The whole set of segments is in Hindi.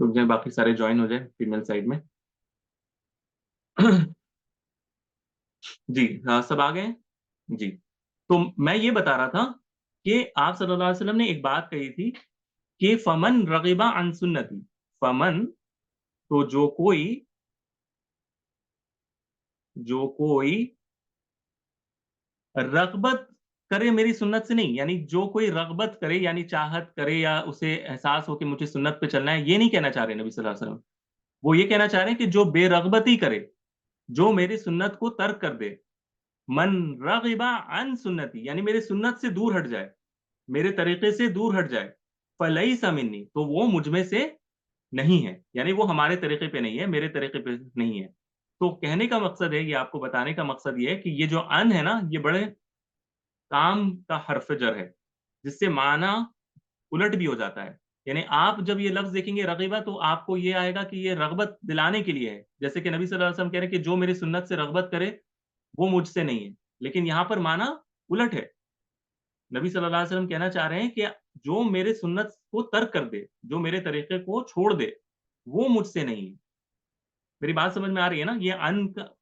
रुक जाए, बाकी सारे ज्वाइन हो जाए फीमेल साइड में. जी हाँ, सब आ गए हैं? जी. तो मैं ये बता रहा था कि आप सल्लल्लाहु अलैहि वसल्लम ने एक बात कही थी कि फमन रगिबा अन सुन्नती. फमन, तो जो कोई रगबत करे मेरी सुन्नत से, नहीं, यानी जो कोई रगबत करे यानी चाहत करे या उसे एहसास हो कि मुझे सुन्नत पे चलना है, ये नहीं कहना चाह रहे नबी सल्लल्लाहु अलैहि वसल्लम. वो ये कहना चाह रहे हैं कि जो बेरगबती करे, जो मेरी सुन्नत को तर्क कर दे. मन रगिबा अन सुन्नती यानी मेरी सुन्नत से दूर हट जाए, मेरे तरीके से दूर हट जाए, फलईसा मिन्नी, तो वो मुझ में से नहीं है, यानी वो हमारे तरीके पे नहीं है, मेरे तरीके पे नहीं है. तो कहने का मकसद है, ये आपको बताने का मकसद ये है कि ये जो अन है ना, ये बड़े काम का हर्फ जर है, जिससे माना उलट भी हो जाता है. यानी आप जब ये लफ्ज देखेंगे रगीबा, तो आपको ये आएगा कि ये रगबत दिलाने के लिए है, जैसे कि नबी सल्लल्लाहु अलैहि वसल्लम कह रहे हैं कि जो मेरी सुन्नत से रगबत करे वो मुझसे नहीं है. लेकिन यहां पर माना उलट है. नबी सल्लल्लाहु अलैहि वसल्लम कहना चाह रहे हैं कि जो मेरे सुन्नत को तर्क कर दे, जो मेरे तरीके को छोड़ दे, वो मुझसे नहीं है. मेरी बात समझ में आ रही है ना? ये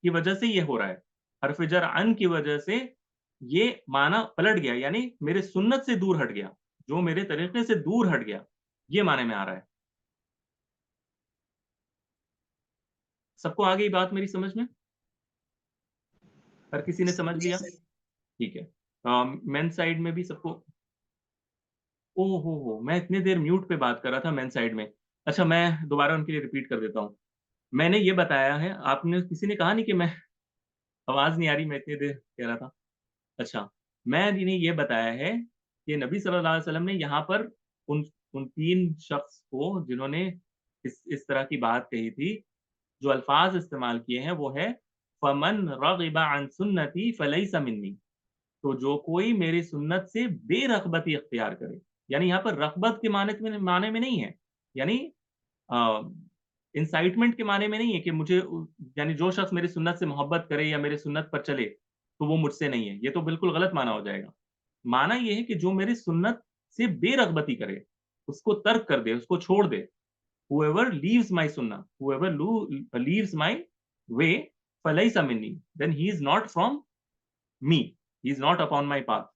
की वजह से ये हो रहा है. हरफ जर अन की वजह से ये माना पलट गया, यानी मेरे सुन्नत से दूर हट गया, जो मेरे तरीके से दूर हट गया, ये माने में आ रहा है. सबको आ गई बात मेरी समझ में? हर किसी ने समझ लिया? ठीक है. मेन साइड में भी सबको? ओ हो, मैं इतनी देर म्यूट पे बात कर रहा था मेन साइड में. अच्छा, मैं दोबारा उनके लिए रिपीट कर देता हूँ. मैंने ये बताया है, आपने किसी ने कहा नहीं कि मैं आवाज नहीं आ रही, मैं इतनी देर कह रहा था. अच्छा, मैंने ये बताया है कि नबी सल्लल्लाहु अलैहि वसल्लम ने यहाँ पर उन उन तीन शख्स को जिन्होंने इस तरह की बात कही थी, जो अल्फाज इस्तेमाल किए हैं वो है फमन रगिबा अन सुन्नती फलैसा मिन्नी. तो जो कोई मेरी सुन्नत से बेरगबती इख्तियार करे, यानी यहाँ पर रगबत के माने में नहीं है, यानी इंसाइटमेंट के माने में नहीं है कि मुझे, यानी जो शख्स मेरी सुन्नत से मोहब्बत करे या मेरी सुन्नत पर चले तो वो मुझसे नहीं है. ये तो बिल्कुल गलत माना हो जाएगा. माना ये है कि जो मेरी सुन्नत से बेरगबती करे, उसको तर्क कर दे, उसको छोड़ दे. whoever leaves my sunnah, whoever leaves my way, falaysa minni, then he is not from me, he is not upon my path.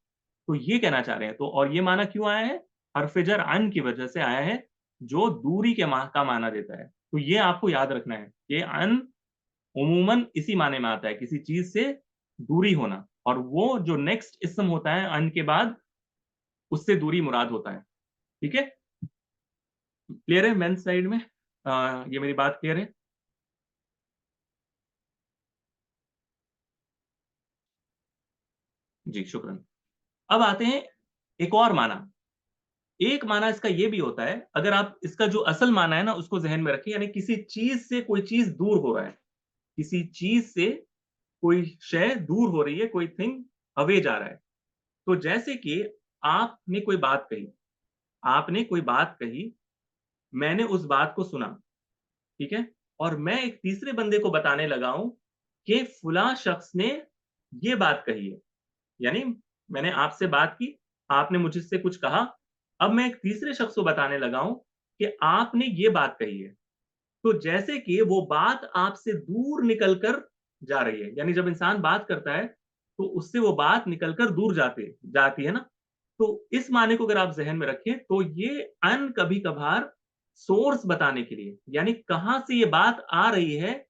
तो ये कहना चाह रहे हैं. तो और ये माना क्यों आया है? हरफिजर अन की वजह से आया है, जो दूरी का माना देता है. तो ये आपको याद रखना है कि अन उमूमन इसी माने में आता है, किसी चीज से दूरी होना, और वो जो नेक्स्ट इस्म होता है अन के बाद, उससे दूरी मुराद होता है. ठीक है? क्लियर है मेन साइड में? ये मेरी बात क्लियर है? जी शुक्रन. अब आते हैं एक और माना. एक माना इसका ये भी होता है, अगर आप इसका जो असल माना है ना उसको जहन में रखें, यानी किसी चीज से कोई चीज दूर हो रहा है, किसी चीज से कोई शय दूर हो रही है, कोई थिंग अवे जा रहा है. तो जैसे कि आपने कोई बात कही, आपने कोई बात कही, मैंने उस बात को सुना, ठीक है, और मैं एक तीसरे बंदे को बताने लगा हूं कि फुला शख्स ने ये बात कही है. यानी मैंने आपसे बात की, आपने मुझसे कुछ कहा, अब मैं एक तीसरे शख्स को बताने लगा हूं कि आपने ये बात कही है. तो जैसे कि वो बात आपसे दूर निकलकर जा रही है, यानी जब इंसान बात करता है तो उससे वो बात निकलकर दूर जाती है ना. तो इस माने को अगर आप जहन में रखें तो ये अन कभी कभार सोर्स बताने के लिए, यानी कहां से ये बात आ रही है,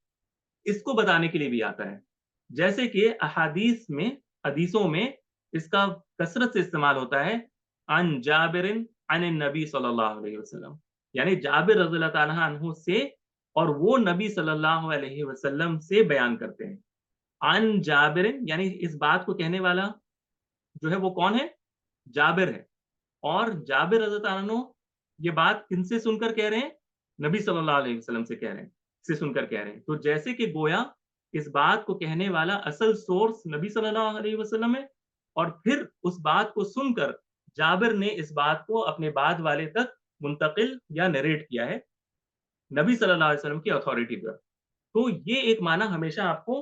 इसको बताने के लिए भी आता है. जैसे कि अहादीस में, हदीसों में इसका कसरत से इस्तेमाल होता है. अन जाबिरिन अन नबी सल्लल्लाहु अलैहि वसल्लम, यानी जाबिर रज़ियल्लाहु ताला अन्हु से, और वो नबी सल्लल्लाहु अलैहि वसल्लम से बयान करते हैं. अन जाबिरिन यानी इस बात को कहने वाला जो है वो कौन है? जाबिर है. और जाबिर रज़ियल्लाहु ताला अन्हु ये बात किनसे सुनकर कह रहे हैं? नबी सल्लल्लाहु अलैहि वसल्लम से कह रहे हैं, से सुनकर कह रहे हैं. तो जैसे कि गोया इस बात को कहने वाला असल सोर्स नबी सल्लल्लाहु अलैहि वसल्लम है, और फिर उस बात को सुनकर जाबिर ने इस बात को अपने बाद वाले तक मुंतकिल या नरेट किया है, नबी सल्लल्लाहु अलैहि वसल्लम की अथॉरिटी पर. तो ये एक माना हमेशा आपको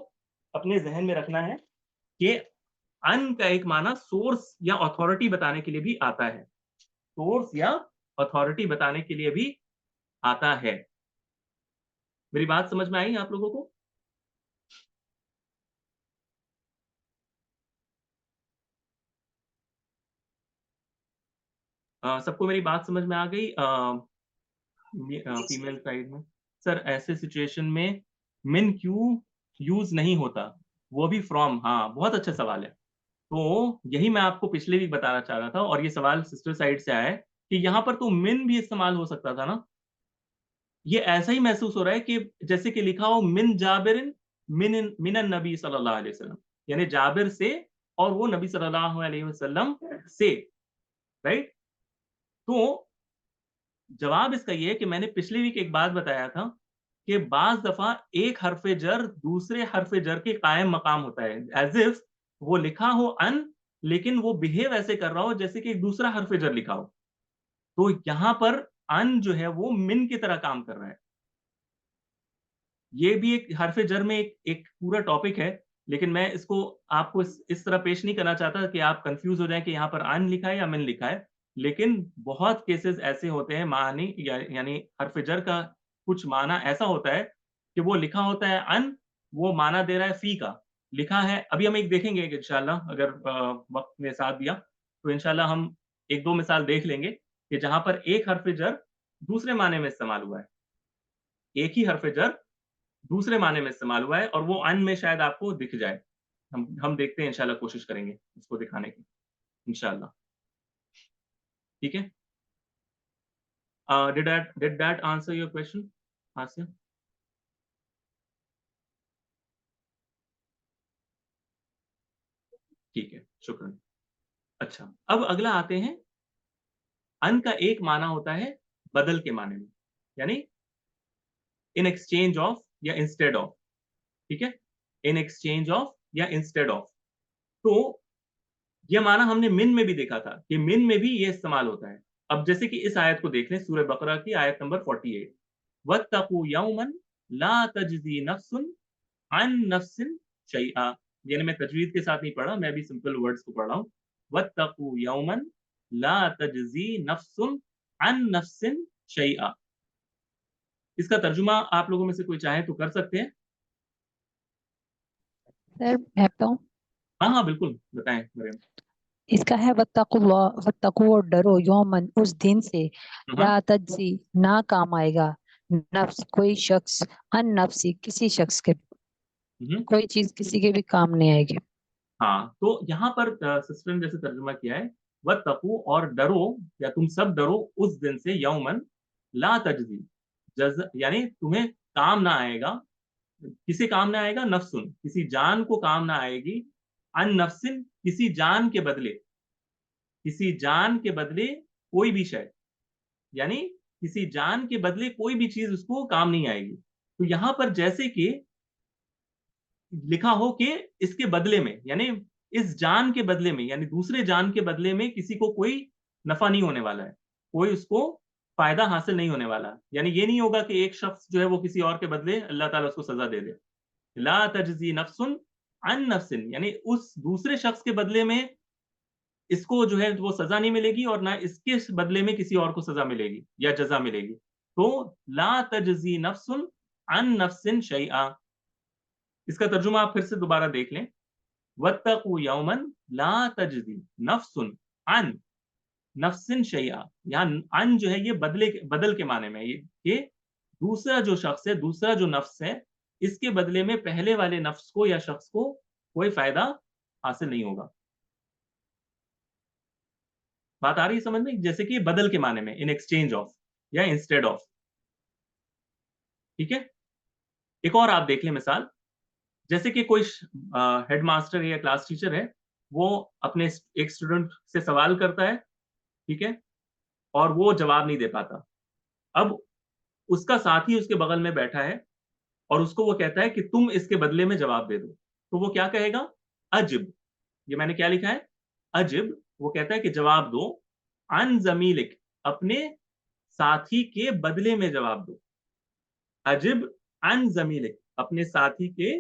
अपने जहन में रखना है कि अन का एक माना सोर्स या अथॉरिटी बताने के लिए भी आता है. सोर्स या अथॉरिटी बताने के लिए भी आता है। मेरी बात समझ में आई आप लोगों को? सबको मेरी बात समझ में आ गई? फीमेल साइड में सर ऐसे सिचुएशन में मिन क्यों यूज नहीं होता, वो भी फ्रॉम? हाँ, बहुत अच्छा सवाल है। तो यही मैं आपको पिछले वीक बताना चाह रहा था, और ये सवाल सिस्टर साइड से आया है कि यहाँ पर तो मिन भी इस्तेमाल हो सकता था ना। ये ऐसा ही महसूस हो रहा है कि जैसे कि लिखा हो मिन जाबिरिन मिनन नबी सल्लल्लाहु अलैहि वसल्लम, यानी जाबिर से और वो नबी सल्लल्लाहु अलैहि वसल्लम से, राइट? तो जवाब इसका ये है कि मैंने पिछले वीक एक बात बताया था कि बाज दफा एक हरफे जर दूसरे हरफे जर के कायम मकाम होता है, एज इफ वो लिखा हो अन, लेकिन वो बिहेव ऐसे कर रहा हो जैसे कि एक दूसरा हरफे जर लिखा हो। तो यहां पर अन जो है वो मिन की तरह काम कर रहा है। ये भी एक हरफ जर में एक पूरा टॉपिक है, लेकिन मैं इसको आपको इस तरह पेश नहीं करना चाहता कि आप कंफ्यूज हो जाएं कि यहाँ पर अन लिखा है या मिन लिखा है। लेकिन बहुत केसेस ऐसे होते हैं मानी यानी हरफ जर का कुछ माना ऐसा होता है कि वो लिखा होता है अन, वो माना दे रहा है फी का। लिखा है, अभी हम एक देखेंगे कि इंशाल्लाह अगर वक्त ने साथ दिया तो इंशाल्लाह हम एक दो मिसाल देख लेंगे कि जहां पर एक हरफ जर दूसरे माने में इस्तेमाल हुआ है, एक ही हरफ जर दूसरे माने में इस्तेमाल हुआ है, और वो अन में शायद आपको दिख जाए। हम देखते हैं, इंशाल्लाह कोशिश करेंगे उसको दिखाने की, इंशाल्लाह। ठीक है? Did that answer your question, Asiya? ठीक है, शुक्रिया। अच्छा, अब अगला आते हैं। अन का एक माना होता है बदल के माने में, यानी इन एक्सचेंज ऑफ या इंस्टेड ऑफ। ठीक है? इन एक्सचेंज ऑफ या इंस्टेड ऑफ। तो ये माना हमने मिन में भी देखा था कि मिन में भी ये इस्तेमाल होता है। अब जैसे कि इस आयत को देख लें, सूरह बकरा की आयत नंबर 48, वत्तकू यौमन ला तजज़ी नफ्सुन अन नफ्सिन शैआ। यानी मैं तजवीद के साथ नहीं पढ़ा, मैं भी सिंपल वर्ड्स को पढ़ रहा हूँ। वत्तकू यौमन ला तजज़ी नफ्सुन अन नफ्सिन शैआ। इसका तर्जुमा आप लोगों में से कोई चाहे तो कर सकते हैं। सर मैं बताऊं, हाँ हाँ बिल्कुल, बताएं मरियम। इसका है वत्तकू और डरो यौमन उस दिन से हाँ। ला तज्जी ना काम आएगा नफ्स कोई शख्स अन नफ्सी किसी शख्स के हम्म। कोई चीज किसी के भी काम नहीं आएगी। हाँ, तो यहाँ पर सिस्टर ने जैसे तर्जुमा किया है, वत्तकू और डरो, या तुम सब डरो उस दिन से, यौमन ला तजजी, जज यानी तुम्हें काम ना आएगा। किसे काम ना आएगा? नफ्सुन, किसी जान को काम ना आएगी। अन नफ्सिन, किसी जान के बदले, किसी जान के बदले कोई भी शय, यानी किसी जान के बदले कोई भी चीज उसको काम नहीं आएगी। तो यहां पर जैसे कि लिखा हो कि इसके बदले में, यानी इस जान के बदले में, यानी दूसरे जान के बदले में किसी को कोई नफा नहीं होने वाला है, कोई उसको फायदा हासिल नहीं होने वाला। यानी ये नहीं होगा कि एक शख्स जो है वो किसी और के बदले अल्लाह ताला उसको सजा दे दे। ला तजजी नफ्सुन अन नफ्सिन, यानी उस दूसरे शख्स के बदले में इसको जो है वो सजा नहीं मिलेगी, और ना इसके बदले में किसी और को सजा मिलेगी या जजा मिलेगी। तो ला तजजी नफ्सुन अन नफ्सिन शैआ। इसका तर्जुमा आप फिर से दोबारा देख लें। वत्तकू यौमन ला तजदी नफ्सुन अन नफ्सिन शैया। यहाँ अन जो है ये बदल के माने में है। ये दूसरा जो शख्स है, दूसरा जो नफ्स है, इसके बदले में पहले वाले नफ्स को या शख्स को कोई फायदा हासिल नहीं होगा। बात आ रही है समझ में? जैसे कि बदल के माने में, इन एक्सचेंज ऑफ या इंस्टेड ऑफ। ठीक है? एक और आप देख लें मिसाल। जैसे कि कोई हेडमास्टर या क्लास टीचर है, वो अपने एक स्टूडेंट से सवाल करता है, ठीक है, और वो जवाब नहीं दे पाता। अब उसका साथी उसके बगल में बैठा है, और उसको वो कहता है कि तुम इसके बदले में जवाब दे दो। तो वो क्या कहेगा? अजिब। ये मैंने क्या लिखा है? अजिब। वो कहता है कि जवाब दो, अन जमीलिक, अपने साथी के बदले में जवाब दो। अजिब अन जमीलिक, अपने साथी के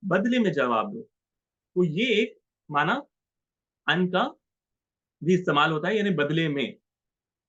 बदले में जवाब दो। तो ये एक माना अन का भी इस्तेमाल होता है, यानी बदले में।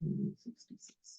66.